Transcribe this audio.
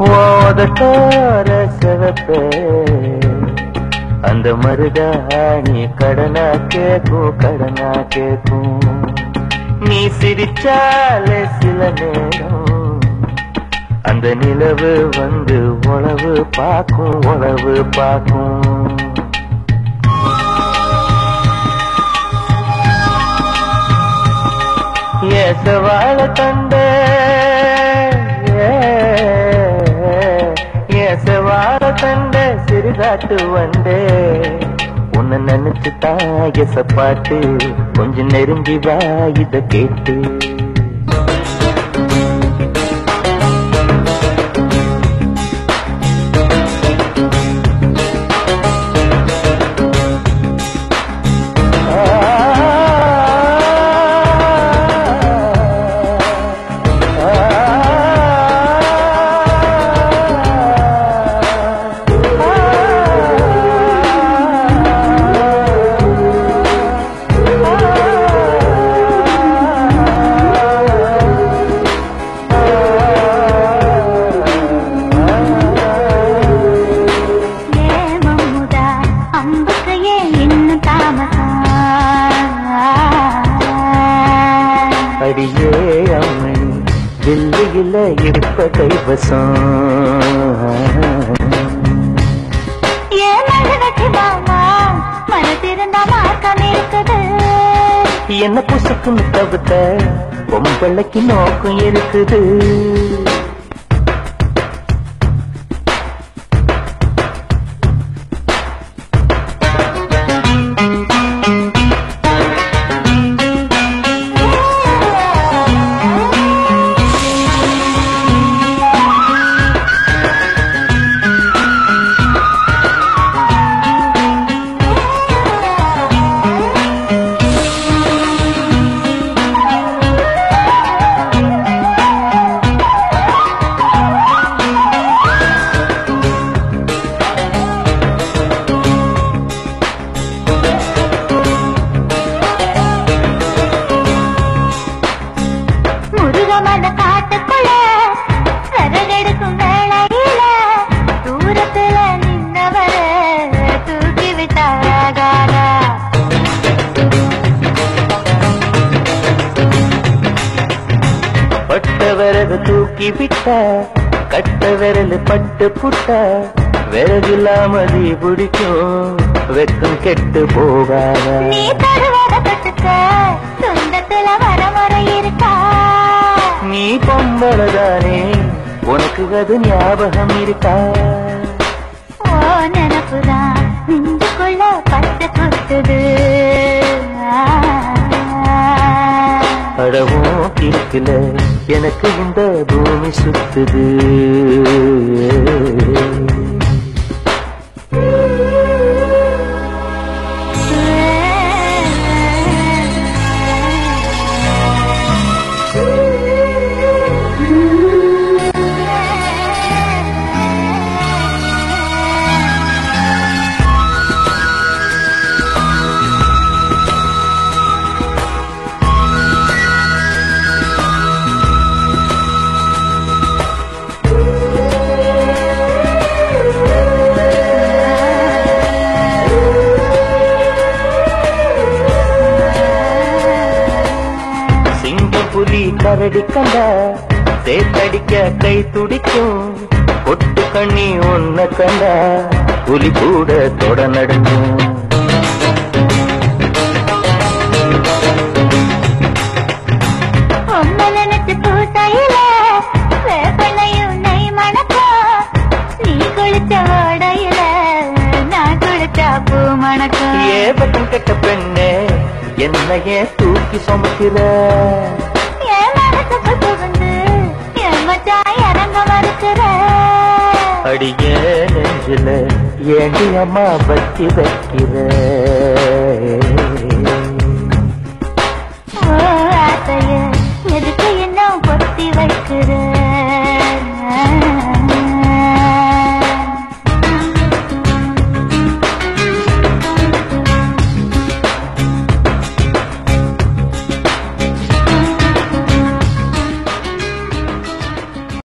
ஓதக்கார சிவப்பே அந்த மருதாணி கடனா கேக்கும் நீ சிரிச்சாலே சில நேரம் அந்த நிலவு வந்து உளவு பார்க்கும் ஏசவாழ தண்டே ஏசவாழ தண்டே சிறுகாட்டு வந்தே உன்னை நினைச்சுதான் எசப்பாட்டு கொஞ்சம் நெருங்கி வா இத கேட்டு அடியே அம்மணி தில்லியில இருப்ப கைவசம் என்ன புசுக்குன்னு தவிர்த்த பொம்பளைக்கு நோக்கம் இருக்குது விறகு தூக்கி விட்ட கட்ட விரல் பட்டு புட்ட விறகில்லாம தீ பிடிக்கும் வெக்கம் கெட்டு போகாத நீ பொம்பளதானே உனக்கு அது ஞாபகம் இருக்கா நினப்புதான் நெஞ்சுக்குள்ள பட்டு குத்துது அடவும் இருக்குல எனக்கு இந்த பூமி சுத்துது புலி கரடி கண்ட சேத்தடிக்க கை துடிக்கும் கொட்டு கண்ணி ஒன்ன கண்ட புலி கூட தொட நடுங்கும் ஏபட்டம் கெட்ட பெண்ணே என்னையே தூக்கி சுமக்கிற அடியே நெஞ்சில ஏண்டி அம்மா வச்சு வைக்கிற